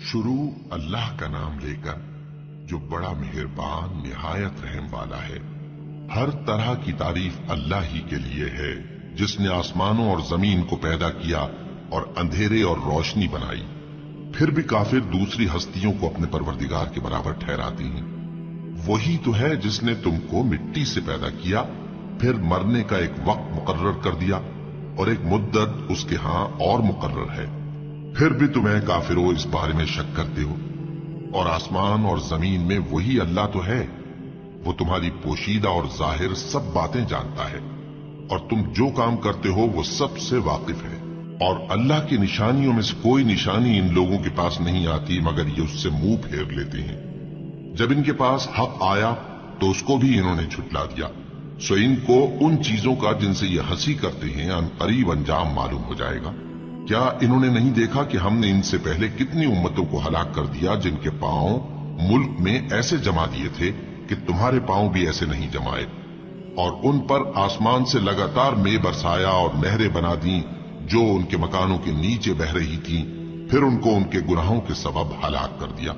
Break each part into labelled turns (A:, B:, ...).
A: शुरू अल्लाह का नाम लेकर जो बड़ा मेहरबान निहायत रहम वाला है। हर तरह की तारीफ अल्लाह ही के लिए है जिसने आसमानों और जमीन को पैदा किया और अंधेरे और रोशनी बनाई। फिर भी काफिर दूसरी हस्तियों को अपने परवरदिगार के बराबर ठहराती हैं। वही तो है जिसने तुमको मिट्टी से पैदा किया, फिर मरने का एक वक्त मुकर्रर कर दिया और एक मुद्दत उसके हां और मुकर्रर है। फिर भी तुम्हें काफिरों इस बारे में शक करते हो। और आसमान और जमीन में वही अल्लाह तो है, वो तुम्हारी पोशीदा और जाहिर सब बातें जानता है और तुम जो काम करते हो वो सबसे वाकिफ है। और अल्लाह की निशानियों में से कोई निशानी इन लोगों के पास नहीं आती मगर ये उससे मुंह फेर लेते हैं। जब इनके पास हक आया तो उसको भी इन्होंने झुठला दिया। सो इनको उन चीजों का जिनसे ये हंसी करते हैं अनकरीब अंजाम मालूम हो जाएगा। क्या इन्होंने नहीं देखा कि हमने इनसे पहले कितनी उम्मतों को हलाक कर दिया जिनके पांव मुल्क में ऐसे जमा दिए थे कि तुम्हारे पांव भी ऐसे नहीं जमाए, और उन पर आसमान से लगातार मेघ बरसाया और नहरें बना दी जो उनके मकानों के नीचे बह रही थीं। फिर उनको उनके गुनाहों के सबब हलाक कर दिया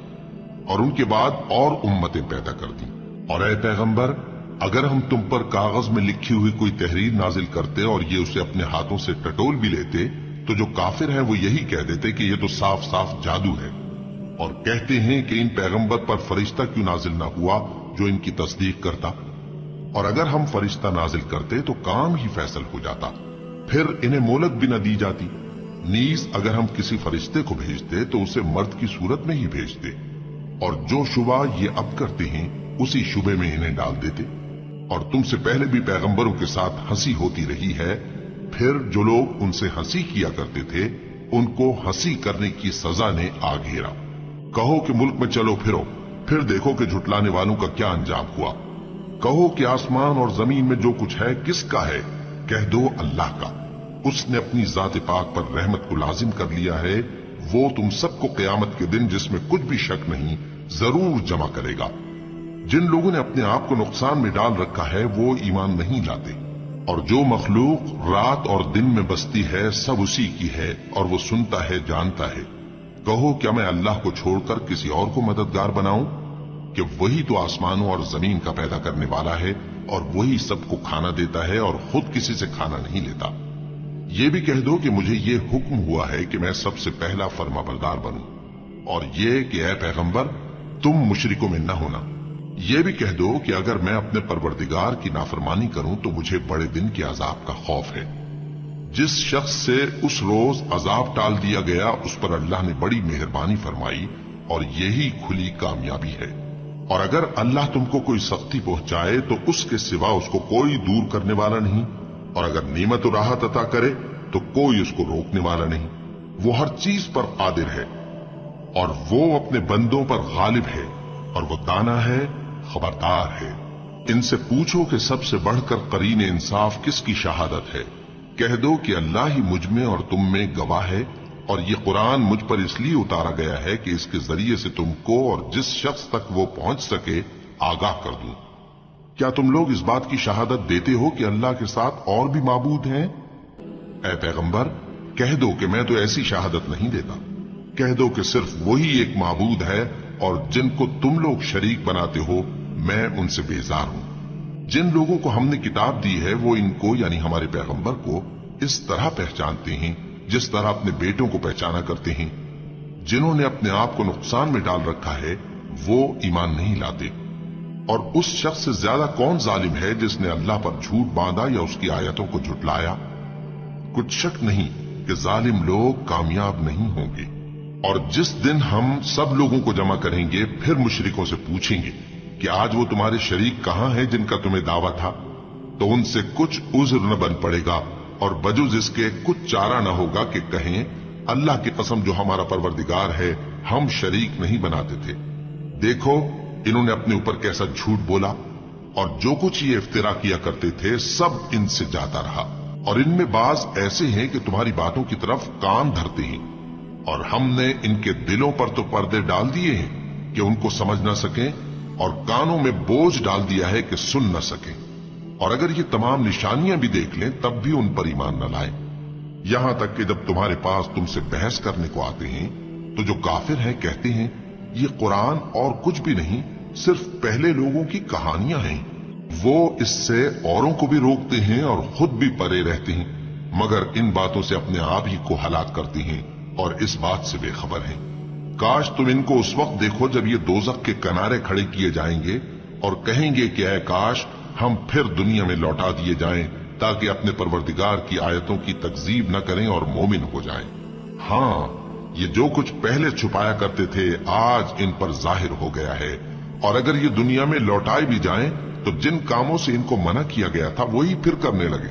A: और उनके बाद और उम्मतें पैदा कर दी। और ऐ पैगंबर, अगर हम तुम पर कागज में लिखी हुई कोई तहरीर नाजिल करते और ये उसे अपने हाथों से टटोल भी लेते तो जो काफिर हैं वो यही कह देते कि ये तो साफ साफ जादू है, और कहते हैं कि इन पैगंबर पर फरिश्ता क्यों नाजिल ना हुआ जो इनकी तस्दीक करता। और अगर हम फरिश्ता नाजिल करते तो काम ही फैसल हो जाता, फिर इन्हें मोहलत भी न दी जाती। नीज अगर हम किसी फरिश्ते को भेजते तो उसे मर्द की सूरत में ही भेजते, और जो शुबा ये अब करते हैं उसी शुबे में इन्हें डाल देते। और तुमसे पहले भी पैगंबरों के साथ हंसी होती रही है, फिर जो लोग उनसे हंसी किया करते थे उनको हंसी करने की सजा ने आ घेरा। कहो कि मुल्क में चलो फिरो, फिर देखो कि झुटलाने वालों का क्या अंजाम हुआ। कहो कि आसमान और जमीन में जो कुछ है किसका है, कह दो अल्लाह का। उसने अपनी जात पाक पर रहमत को लाजिम कर लिया है। वो तुम सबको क़यामत के दिन जिसमें कुछ भी शक नहीं जरूर जमा करेगा। जिन लोगों ने अपने आप को नुकसान में डाल रखा है वो ईमान नहीं लाते, और जो मखलूक रात और दिन में बसती है सब उसी की है और वो सुनता है जानता है। कहो क्या मैं अल्लाह को छोड़कर किसी और को मददगार बनाऊं कि वही तो आसमानों और जमीन का पैदा करने वाला है और वही सबको खाना देता है और खुद किसी से खाना नहीं लेता। ये भी कह दो कि मुझे ये हुक्म हुआ है कि मैं सबसे पहला फर्माबरदार बनूं, और ये कि ऐ पैगंबर तुम मुशरिकों में न होना। ये भी कह दो कि अगर मैं अपने परवरदिगार की नाफरमानी करूं तो मुझे बड़े दिन के अजाब का खौफ है। जिस शख्स से उस रोज अजाब टाल दिया गया उस पर अल्लाह ने बड़ी मेहरबानी फरमाई और यही खुली कामयाबी है। और अगर अल्लाह तुमको कोई सख्ती पहुंचाए तो उसके सिवा उसको कोई दूर करने वाला नहीं, और अगर नेमत और राहत अता करे तो कोई उसको रोकने वाला नहीं। वो हर चीज पर कादिर है और वो अपने बंदों पर गालिब है, और वो दाना है, खबरदार है। इनसे पूछो कि सबसे बढ़कर करीन इंसाफ किसकी शहादत है। कह दो कि अल्लाह ही मुझ में और तुम में गवाह है, और ये कुरान मुझ पर इसलिए उतारा गया है कि इसके जरिए से तुमको और जिस शख्स तक वो पहुंच सके आगाह कर दूं। क्या तुम लोग इस बात की शहादत देते हो कि अल्लाह के साथ और भी माबूद हैं? ऐ पैगंबर, कह दो कि मैं तो ऐसी शहादत नहीं देता। कह दो कि सिर्फ वही एक माबूद है और जिनको तुम लोग शरीक बनाते हो मैं उनसे बेजार हूं। जिन लोगों को हमने किताब दी है वो इनको यानी हमारे पैगंबर को इस तरह पहचानते हैं जिस तरह अपने बेटों को पहचाना करते हैं। जिन्होंने अपने आप को नुकसान में डाल रखा है वो ईमान नहीं लाते। और उस शख्स से ज्यादा कौन जालिम है जिसने अल्लाह पर झूठ बांधा या उसकी आयतों को झुटलाया। कुछ शक नहीं कि जालिम लोग कामयाब नहीं होंगे। और जिस दिन हम सब लोगों को जमा करेंगे फिर मुशरिकों से पूछेंगे कि आज वो तुम्हारे शरीक कहां हैं जिनका तुम्हें दावा था, तो उनसे कुछ उज्र न बन पड़ेगा और बजुज इसके कुछ चारा न होगा कि कहें अल्लाह की कसम जो हमारा परवरदिगार है हम शरीक नहीं बनाते थे। देखो इन्होंने अपने ऊपर कैसा झूठ बोला, और जो कुछ ये इफ्तिरा किया करते थे सब इनसे जाता रहा। और इनमें बाज ऐसे हैं कि तुम्हारी बातों की तरफ कान धरते हैं, और हमने इनके दिलों पर तो पर्दे डाल दिए हैं कि उनको समझ न सकें, और कानों में बोझ डाल दिया है कि सुन न सकें। और अगर ये तमाम निशानियां भी देख लें तब भी उन पर ईमान न लाएं। यहां तक कि जब तुम्हारे पास तुमसे बहस करने को आते हैं तो जो काफिर हैं कहते हैं ये कुरान और कुछ भी नहीं, सिर्फ पहले लोगों की कहानियां हैं। वो इससे औरों को भी रोकते हैं और खुद भी परे रहते हैं, मगर इन बातों से अपने आप ही को हलाक करते हैं और इस बात से बेखबर हैं। काश तुम इनको उस वक्त देखो जब ये दोजख के किनारे खड़े किए जाएंगे और कहेंगे कि ऐ काश हम फिर दुनिया में लौटा दिए जाएं ताकि अपने परवरदिगार की आयतों की तकजीब न करें और मोमिन हो जाएं। हाँ, ये जो कुछ पहले छुपाया करते थे आज इन पर जाहिर हो गया है, और अगर ये दुनिया में लौटाए भी जाएं तो जिन कामों से इनको मना किया गया था वही फिर करने लगे।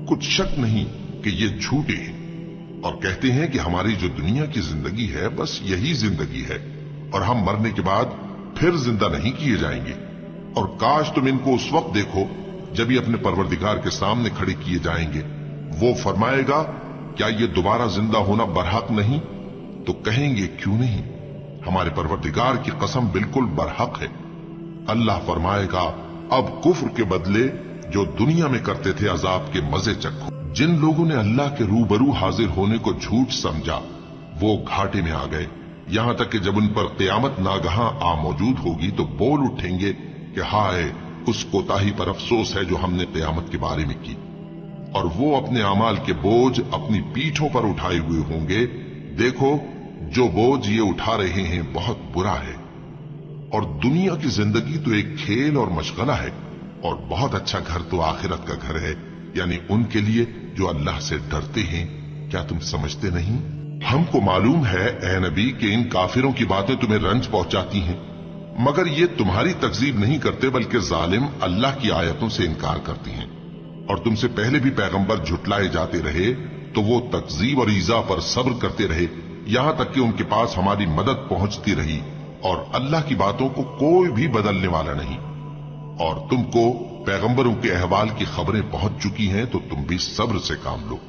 A: कुछ शक नहीं कि ये झूठे हैं और कहते हैं कि हमारी जो दुनिया की जिंदगी है बस यही जिंदगी है और हम मरने के बाद फिर जिंदा नहीं किए जाएंगे। और काश तुम इनको उस वक्त देखो जब ये अपने परवरदिगार के सामने खड़े किए जाएंगे। वो फरमाएगा क्या ये दोबारा जिंदा होना बरहक नहीं? तो कहेंगे क्यों नहीं, हमारे परवरदिगार की कसम बिल्कुल बरहक है। अल्लाह फरमाएगा अब कुफ्र के बदले जो दुनिया में करते थे अजाब के मजे चखो। जिन लोगों ने अल्लाह के रूबरू हाजिर होने को झूठ समझा वो घाटे में आ गए, यहां तक कि जब उन पर क़यामत नागहां आ मौजूद होगी तो बोल उठेंगे कि हाय उस कोताही पर अफसोस है जो हमने क़यामत के बारे में की। और वो अपने अमाल के बोझ अपनी पीठों पर उठाए हुए होंगे। देखो जो बोझ ये उठा रहे हैं बहुत बुरा है, और दुनिया की जिंदगी तो एक खेल और मशगला है, और बहुत अच्छा घर तो आखिरत का घर है, यानी उनके लिए जो अल्लाह से डरते हैं। क्या तुम समझते नहीं? हमको मालूम है ए नबी कि इन काफिरों की बातें तुम्हें रंज पहुंचाती हैं, मगर ये तुम्हारी तकजीब नहीं करते बल्कि जालिम अल्लाह की आयतों से इनकार करती हैं। और तुमसे पहले भी पैगंबर झुटलाए जाते रहे तो वो तकजीब और ईजा पर सब्र करते रहे, यहां तक कि उनके पास हमारी मदद पहुंचती रही, और अल्लाह की बातों को कोई भी बदलने वाला नहीं। और तुमको पैगंबरों के अहवाल की खबरें पहुंच चुकी हैं तो तुम भी सब्र से काम लो।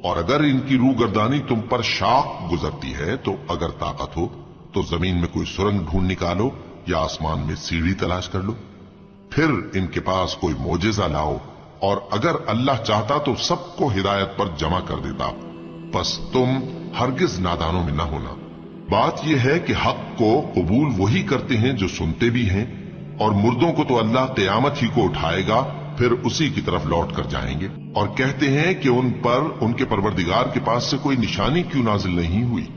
A: और अगर इनकी रूगर्दानी तुम पर शाख गुजरती है तो अगर ताकत हो तो जमीन में कोई सुरंग ढूंढ निकालो या आसमान में सीढ़ी तलाश कर लो, फिर इनके पास कोई मोजेजा लाओ, और अगर अल्लाह चाहता तो सबको हिदायत पर जमा कर देता। बस तुम हरगिज नादानों में न होना। बात यह है कि हक को कबूल वही करते हैं जो सुनते भी हैं, और मुर्दों को तो अल्लाह क़यामत ही को उठाएगा, फिर उसी की तरफ लौट कर जाएंगे। और कहते हैं कि उन पर उनके परवरदिगार के पास से कोई निशानी क्यों नाजिल नहीं हुई?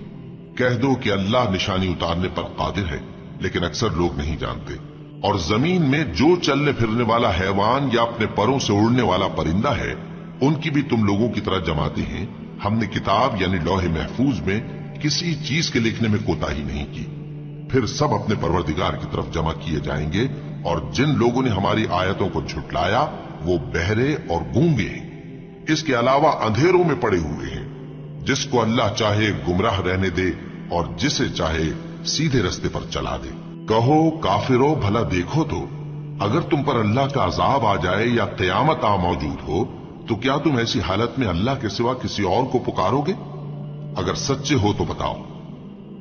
A: कह दो कि अल्लाह निशानी उतारने पर कादिर है, लेकिन अक्सर लोग नहीं जानते। और जमीन में जो चलने फिरने वाला हैवान या अपने परों से उड़ने वाला परिंदा है उनकी भी तुम लोगों की तरह जमाते हैं। हमने किताब यानी लौहे महफूज में किसी चीज के लिखने में कोताही नहीं की। फिर सब अपने परवरदिगार की तरफ जमा किए जाएंगे, और जिन लोगों ने हमारी आयतों को झुटलाया वो बहरे और गूंगे हैं, इसके अलावा अंधेरों में पड़े हुए हैं। जिसको अल्लाह चाहे गुमराह रहने दे और जिसे चाहे सीधे रास्ते पर चला दे। कहो काफिरो भला देखो तो अगर तुम पर अल्लाह का अजाब आ जाए या क़यामत आ मौजूद हो तो क्या तुम ऐसी हालत में अल्लाह के सिवा किसी और को पुकारोगे? अगर सच्चे हो तो बताओ।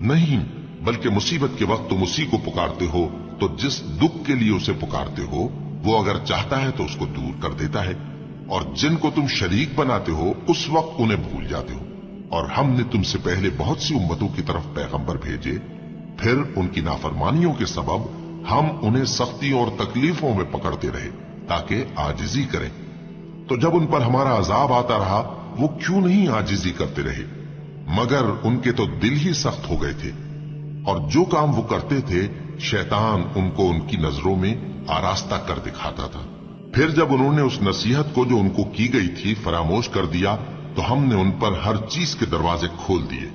A: नहीं, बल्कि मुसीबत के वक्त तुम उसी को पुकारते हो, तो जिस दुख के लिए उसे पुकारते हो वो अगर चाहता है तो उसको दूर कर देता है, और जिनको तुम शरीक बनाते हो उस वक्त उन्हें भूल जाते हो। और हमने तुमसे पहले बहुत सी उम्मतों की तरफ पैगंबर भेजे, फिर उनकी नाफरमानियों के सबब हम उन्हें सख्ती और तकलीफों में पकड़ते रहे ताकि आजिजी करें। तो जब उन पर हमारा अजाब आता रहा वो क्यों नहीं आजिजी करते रहे? मगर उनके तो दिल ही सख्त हो गए थे, और जो काम वो करते थे शैतान उनको उनकी नजरों में आरास्ता कर दिखाता था। फिर जब उन्होंने उस नसीहत को जो उनको की गई थी फरामोश कर दिया तो हमने उन पर हर चीज के दरवाजे खोल दिए,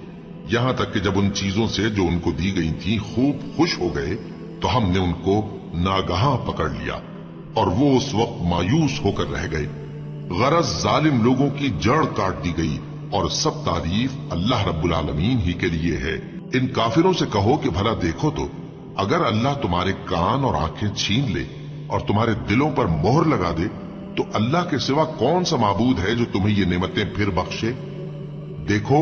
A: यहां तक कि जब उन चीजों से जो उनको दी गई थी खूब खुश हो गए तो हमने उनको नागहां पकड़ लिया, और वो उस वक्त मायूस होकर रह गए। गरज जालिम लोगों की जड़ काट दी गई, और सब तारीफ अल्लाह रब्बुल आलमीन ही के लिए है। इन काफिरों से कहो कि भला देखो तो अगर अल्लाह तुम्हारे कान और आंखें छीन ले और तुम्हारे दिलों पर मोहर लगा दे तो अल्लाह के सिवा कौन सा माबूद है जो तुम्हें ये नेमतें फिर बख्शे? देखो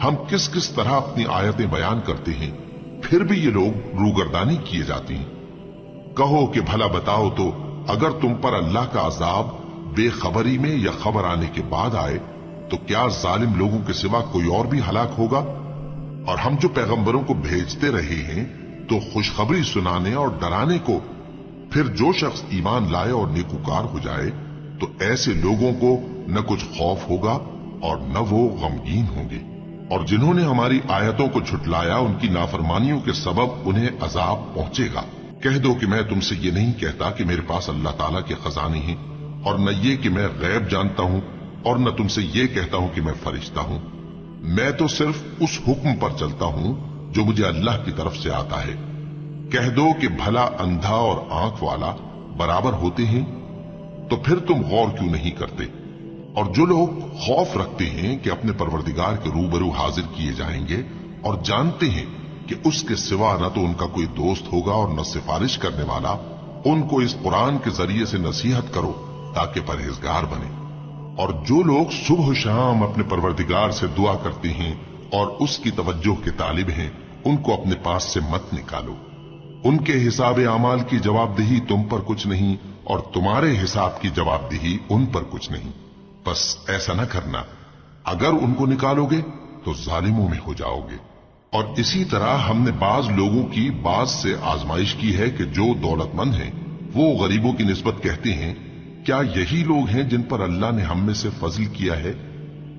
A: हम किस किस तरह अपनी आयतें बयान करते हैं, फिर भी ये लोग रूगर्दानी किए जाती हैं। कहो कि भला बताओ तो अगर तुम पर अल्लाह का अजाब बेखबरी में या खबर आने के बाद आए तो क्या जालिम लोगों के सिवा कोई और भी हलाक होगा? और हम जो पैगंबरों को भेजते रहे हैं तो खुशखबरी सुनाने और डराने को। फिर जो शख्स ईमान लाए और नेकूकार हो जाए तो ऐसे लोगों को न कुछ खौफ होगा और न वो गमगीन होंगे। और जिन्होंने हमारी आयतों को झुटलाया उनकी नाफरमानियों के सबब उन्हें अजाब पहुंचेगा। कह दो कि मैं तुमसे ये नहीं कहता कि मेरे पास अल्लाह ताला के खजाने हैं, और न ये कि मैं गैब जानता हूं, और न तुमसे ये कहता हूं कि मैं फरिश्ता हूं। मैं तो सिर्फ उस हुक्म पर चलता हूं जो मुझे अल्लाह की तरफ से आता है। कह दो कि भला अंधा और आंख वाला बराबर होते हैं, तो फिर तुम गौर क्यों नहीं करते। और जो लोग खौफ रखते हैं कि अपने परवरदिगार के रूबरू हाजिर किए जाएंगे और जानते हैं कि उसके सिवा न तो उनका कोई दोस्त होगा और न सिफारिश करने वाला, उनको इस कुरान के जरिए से नसीहत करो ताकि परहेजगार बने। और जो लोग सुबह शाम अपने परवरदिगार से दुआ करते हैं और उसकी तवज्जो के तालिब हैं, उनको अपने पास से मत निकालो। उनके हिसाब आमाल की जवाबदेही तुम पर कुछ नहीं और तुम्हारे हिसाब की जवाबदेही उन पर कुछ नहीं। बस ऐसा न करना, अगर उनको निकालोगे तो जालिमों में हो जाओगे। और इसी तरह हमने बाज लोगों की बाज से आजमाइश की है कि जो दौलतमंद हैं वो गरीबों की निस्बत कहते हैं, क्या यही लोग हैं जिन पर अल्लाह ने हम में से फजल किया है?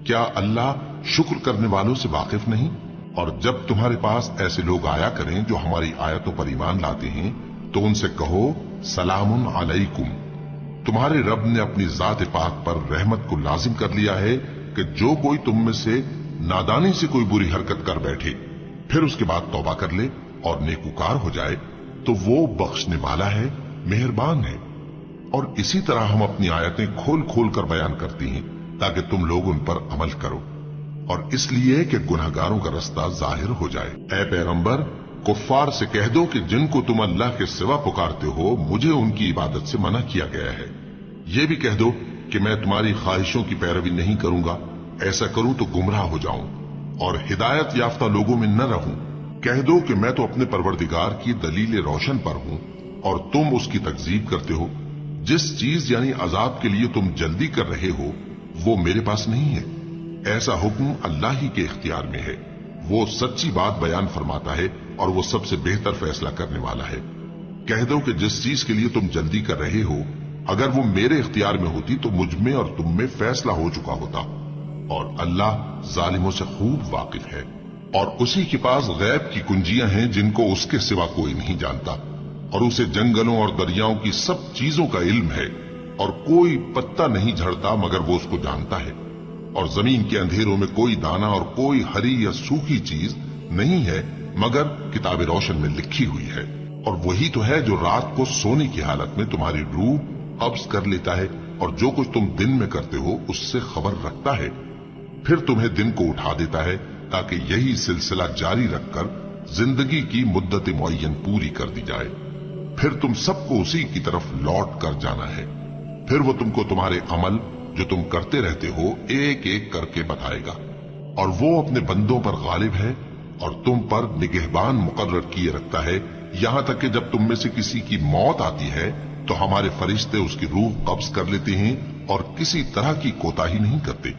A: क्या अल्लाह शुक्र करने वालों से वाकिफ नहीं? और जब तुम्हारे पास ऐसे लोग आया करें जो हमारी आयतों पर ईमान लाते हैं तो उनसे कहो सलामुन अलैकुम। तुम्हारे रब ने अपनी जात पाक पर रहमत को लाजिम कर लिया है कि जो कोई तुम में से नादानी से कोई बुरी हरकत कर बैठे फिर उसके बाद तौबा कर ले और नेकूकार हो जाए तो वो बख्शने वाला है, मेहरबान है। और इसी तरह हम अपनी आयतें खोल खोल कर बयान करती हैं ताकि तुम लोग उन पर अमल करो, और इसलिए कि गुनहगारों का रास्ता जाहिर हो जाए। ऐ पैगंबर, कुफ्फार से कह दो कि जिनको तुम अल्लाह के सिवा पुकारते हो मुझे उनकी इबादत से मना किया गया है। ये भी कह दो कि मैं तुम्हारी ख्वाहिशों की पैरवी नहीं करूंगा, ऐसा करूं तो गुमराह हो जाऊं और हिदायत याफ्ता लोगों में न रहूं। कह दो कि मैं तो अपने परवरदिगार की दलील रोशन पर हूं और तुम उसकी तकजीब करते हो। जिस चीज यानी अजाब के लिए तुम जल्दी कर रहे हो वो मेरे पास नहीं है, ऐसा हुक्म अल्लाह ही के इख्तियार में है। वो सच्ची बात बयान फरमाता है और वो सबसे बेहतर फैसला करने वाला है। कह दो कि जिस चीज के लिए तुम जल्दी कर रहे हो अगर वो मेरे इख्तियार में होती तो मुझ में और तुम में फैसला हो चुका होता, और अल्लाह जालिमों से खूब वाकिफ है। और उसी के पास गैब की कुंजियां हैं जिनको उसके सिवा कोई नहीं जानता, और उसे जंगलों और दरियाओं की सब चीजों का इल्म है, और कोई पत्ता नहीं झड़ता मगर वो उसको जानता है। और जमीन के अंधेरों में कोई दाना और कोई हरी या सूखी चीज नहीं है मगर किताब रोशन में लिखी हुई है। और वही तो है जो रात को सोने की हालत में तुम्हारी रूह कब्ज कर लेता है और जो कुछ तुम दिन में करते हो उससे खबर रखता है, फिर तुम्हें दिन को उठा देता है ताकि यही सिलसिला जारी रखकर जिंदगी की मुद्दत मुअय्यन पूरी कर दी जाए। फिर तुम सबको उसी की तरफ लौट कर जाना है। फिर वो तुमको तुम्हारे अमल जो तुम करते रहते हो एक एक करके बताएगा, और वो अपने बंदों पर गालिब है और तुम पर निगहबान मुकर्रर किए रखता है, यहां तक कि जब तुम में से किसी की मौत आती है तो हमारे फरिश्ते उसकी रूह कब्ज कर लेते हैं और किसी तरह की कोताही नहीं करते।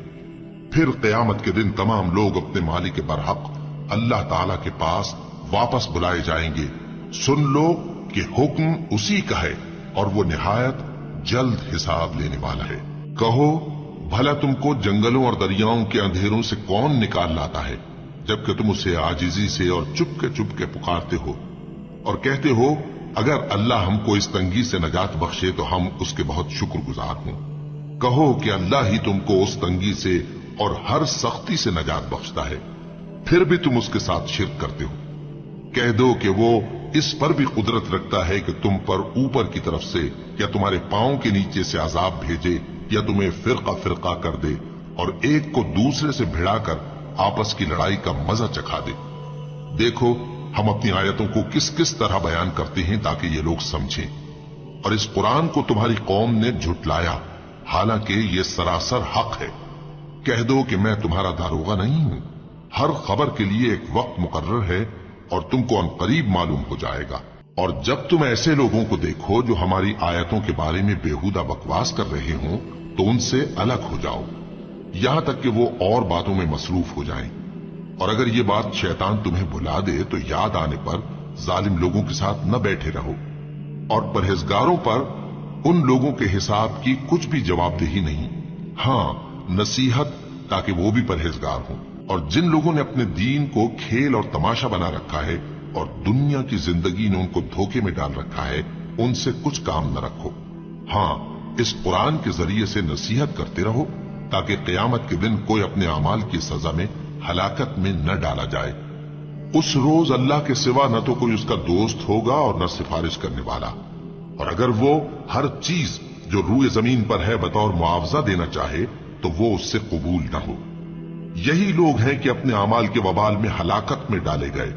A: फिर क़यामत के दिन तमाम लोग अपने मालिक बरहक अल्लाह ताला के पास वापस बुलाए जाएंगे। सुन लो कि हुक्म उसी का है और वो निहायत जल्द हिसाब लेने वाला है। कहो भला तुमको जंगलों और दरियाओं के अंधेरों से कौन निकाल लाता है जबकि तुम उसे आजिजी से और चुपके पुकारते हो और कहते हो अगर अल्लाह हमको इस तंगी से नजात बख्शे तो हम उसके बहुत शुक्रगुजार हों। कहो कि अल्लाह ही तुमको उस तंगी से और हर सख्ती से नजात बख्शता है, फिर भी तुम उसके साथ शिर्क करते हो। कह दो कि वो इस पर भी कुदरत रखता है कि तुम पर ऊपर की तरफ से या तुम्हारे पांव के नीचे से अजाब भेजे या तुम्हें फिरका कर दे और एक को दूसरे से भिड़ाकर आपस की लड़ाई का मजा चखा दे। देखो हम अपनी आयतों को किस किस तरह बयान करते हैं ताकि ये लोग समझें। और इस कुरान को तुम्हारी कौम ने झुटलाया, हालांकि ये सरासर हक है। कह दो कि मैं तुम्हारा दारोगा नहीं हूं। हर खबर के लिए एक वक्त मुकर्रर है और तुमको अनकरीब मालूम हो जाएगा। और जब तुम ऐसे लोगों को देखो जो हमारी आयतों के बारे में बेहुदा बकवास कर रहे हों तो उनसे अलग हो जाओ, यहां तक कि वो और बातों में मसरूफ हो जाएं। اور اگر یہ بات شیطان تمہیں بھلا دے تو یاد آنے پر ظالم لوگوں کے ساتھ نہ بیٹھے رہو، اور پرہیزگاروں پر ان لوگوں کے حساب کی کچھ بھی جواب دہی نہیں، ہاں نصیحت تاکہ وہ بھی پرہیزگار ہوں۔ اور جن لوگوں نے اپنے دین کو کھیل اور تماشا بنا رکھا ہے اور دنیا کی زندگی نے ان کو دھوکے میں ڈال رکھا ہے، ان سے کچھ کام نہ رکھو، ہاں اس قرآن کے ذریعے سے نصیحت کرتے رہو تاکہ قیامت کے دن کوئی اپنے اعمال کی سزا میں ہلاکت میں نہ ڈالا جائے۔ اس روز اللہ کے سوا نہ تو کوئی اس کا دوست ہوگا اور نہ سفارش کرنے والا، اور اگر وہ ہر چیز جو روئے زمین پر ہے بطور معاوضہ دینا چاہے تو وہ اس سے قبول نہ ہو۔ یہی لوگ ہیں کہ اپنے اعمال کے وبال میں ہلاکت میں ڈالے گئے،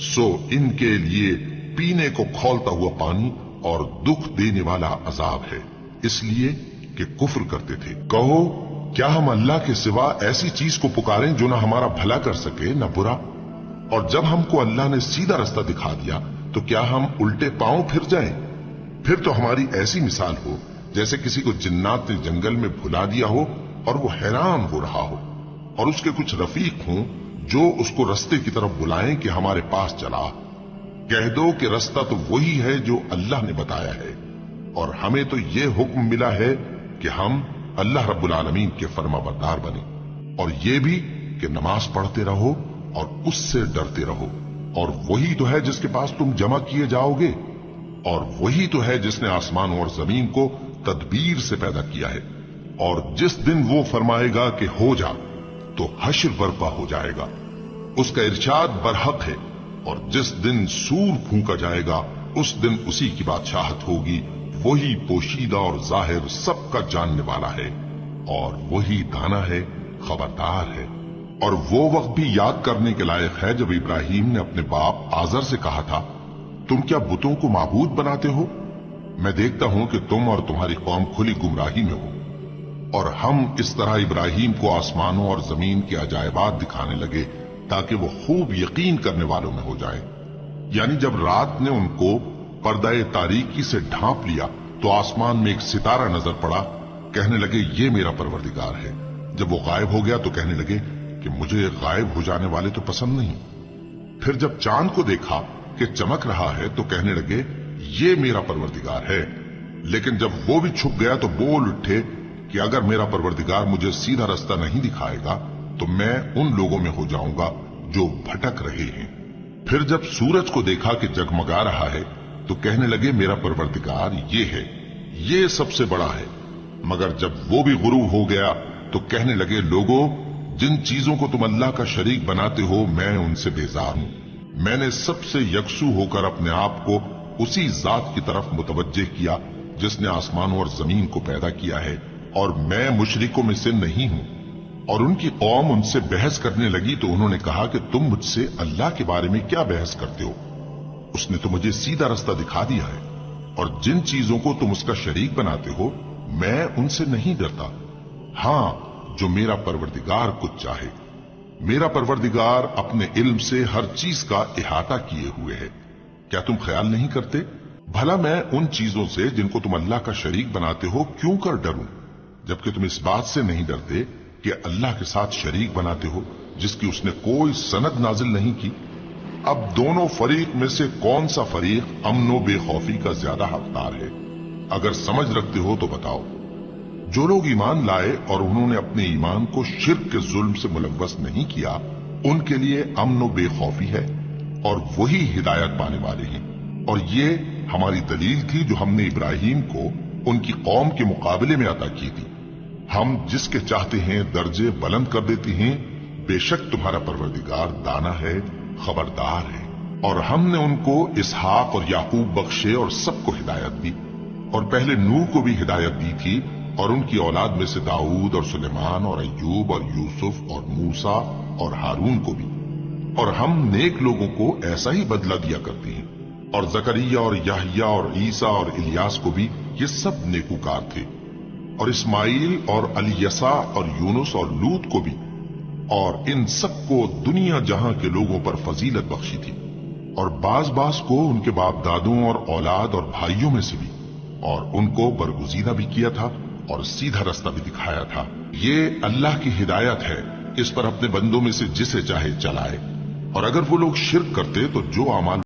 A: سو ان کے لیے پینے کو کھولتا ہوا پانی اور دکھ دینے والا عذاب ہے، اس لیے کہ کفر کرتے تھے۔ کہو کیا ہم اللہ کے سوا ایسی چیز کو پکاریں جو نہ ہمارا بھلا کر سکے نہ برا؟ اور جب ہم کو اللہ نے سیدھا رستہ دکھا دیا تو کیا ہم الٹے پاؤں پھر جائیں؟ پھر تو ہماری ایسی مثال ہو جیسے کسی کو جنات نے جنگل میں بھلا دیا ہو اور وہ حیران ہو رہا ہو، اور اس کے کچھ رفیق ہوں جو اس کو رستے کی طرف بلائیں کہ ہمارے پاس چلا۔ کہہ دو کہ رستہ تو وہی ہے جو اللہ نے بتایا ہے، اور ہمیں تو یہ حکم ملا ہے کہ ہم اللہ رب العالمین کے فرما بردار بنیں، اور یہ بھی کہ نماز پڑھتے رہو اور اس سے ڈرتے رہو، اور وہی تو ہے جس کے پاس تم جمع کیے جاؤ گے، اور وہی تو ہے جس نے آسمانوں اور زمین کو تدبیر سے پیدا کیا ہے، اور جس دن وہ فرمائے گا کہ ہو جا تو حشر برپا ہو جائے گا، اس کا ارشاد برحق ہے، اور جس دن سور پھونکا جائے گا اس دن اسی کی بادشاہت ہوگی، وہی پوشیدہ اور ظاہر سب کا جاننے والا ہے، اور وہی دانا ہے، خبردار ہے۔ اور وہ وقت بھی یاد کرنے کے لائق ہے جب ابراہیم نے اپنے باپ آزر سے کہا تھا، تم کیا بتوں کو معبود بناتے ہو؟ میں دیکھتا ہوں کہ تم اور تمہاری قوم کھلی گمراہی میں ہو۔ اور ہم اس طرح ابراہیم کو آسمانوں اور زمین کے عجائبات دکھانے لگے تاکہ وہ خوب یقین کرنے والوں میں ہو جائے۔ یعنی جب رات نے ان کو پردہ تاریکی سے ڈھانپ لیا تو آسمان میں ایک ستارہ نظر پڑا، کہنے لگے یہ میرا پروردگار ہے۔ جب وہ غائب ہو گیا تو کہنے لگے کہ مجھے غائب ہو جانے والے تو پسند نہیں۔ پھر جب چاند کو دیکھا کہ چمک رہا ہے تو کہنے لگے یہ میرا پروردگار ہے۔ لیکن جب وہ بھی چھپ گیا تو بول اٹھے کہ اگر میرا پروردگار مجھے سیدھا رستہ نہیں دکھائے گا تو میں ان لوگوں میں ہو جاؤں گا جو بھٹک رہے ہیں۔ پھر جب سورج کو دیکھا کہ جگمگا رہا ہے تو کہنے لگے میرا پروردگار یہ ہے، یہ سب سے بڑا ہے۔ مگر جب وہ بھی غروب ہو گیا تو کہنے لگے لوگوں، جن چیزوں کو تم اللہ کا شریک بناتے ہو میں ان سے بیزار ہوں۔ میں نے سب سے یکسو ہو کر اپنے آپ کو اسی ذات کی طرف متوجہ کیا جس نے آسمانوں اور زمین کو پیدا کیا ہے، اور میں مشرکوں میں سے نہیں ہوں۔ اور ان کی قوم ان سے بحث کرنے لگی تو انہوں نے کہا کہ تم مجھ سے اللہ کے بارے میں کیا بحث کرتے ہو؟ اس نے تو مجھے سیدھا رستہ دکھا دیا ہے، اور جن چیزوں کو تم اس کا شریک بناتے ہو میں ان سے نہیں ڈرتا، ہاں جو میرا پروردگار کچھ چاہے۔ میرا پروردگار اپنے علم سے ہر چیز کا احاطہ کیے ہوئے ہے۔ کیا تم خیال نہیں کرتے؟ بھلا میں ان چیزوں سے جن کو تم اللہ کا شریک بناتے ہو کیوں کر ڈروں، جبکہ تم اس بات سے نہیں ڈرتے کہ اللہ کے ساتھ شریک بناتے ہو جس کی اس نے کوئی سند نازل نہیں کی۔ اب دونوں فریق میں سے کون سا فریق امن و بے خوفی کا زیادہ حقدار ہے؟ اگر سمجھ رکھتے ہو تو بتاؤ۔ جو لوگ ایمان لائے اور انہوں نے اپنے ایمان کو شرک کے ظلم سے ملوث نہیں کیا، ان کے لیے امن و بے خوفی ہے، اور وہی ہدایت پانے والے ہیں۔ اور یہ ہماری دلیل تھی جو ہم نے ابراہیم کو ان کی قوم کے مقابلے میں عطا کی تھی۔ ہم جس کے چاہتے ہیں درجے بلند کر دیتے ہیں، بے شک تمہارا پروردگار دانا ہے، خبردار ہے۔ اور ہم نے ان کو اسحاق اور یعقوب بخشے اور سب کو ہدایت دی، اور پہلے نوح کو بھی ہدایت دی تھی، اور ان کی اولاد میں سے داؤد اور سلیمان اور ایوب اور یوسف اور موسیٰ اور ہارون کو بھی۔ اور ہم نیک لوگوں کو ایسا ہی بدلہ دیا کرتے ہیں۔ اور زکریا اور یحییٰ اور عیسیٰ اور الیاس کو بھی، یہ سب نیکوکار تھے۔ اور اسماعیل اور الیسع اور یونس اور لوط کو بھی، اور ان سب کو دنیا جہاں کے لوگوں پر فضیلت بخشی تھی، اور بعض کو ان کے باپ دادوں اور اولاد اور بھائیوں میں سے بھی، اور ان کو برگزیدہ بھی کیا تھا اور سیدھا رستہ بھی دکھایا تھا۔ یہ اللہ کی ہدایت ہے इस पर अपने बंदों में से जिसे चाहे चलाए, और अगर वो लोग शिर्क करते तो जो अमाल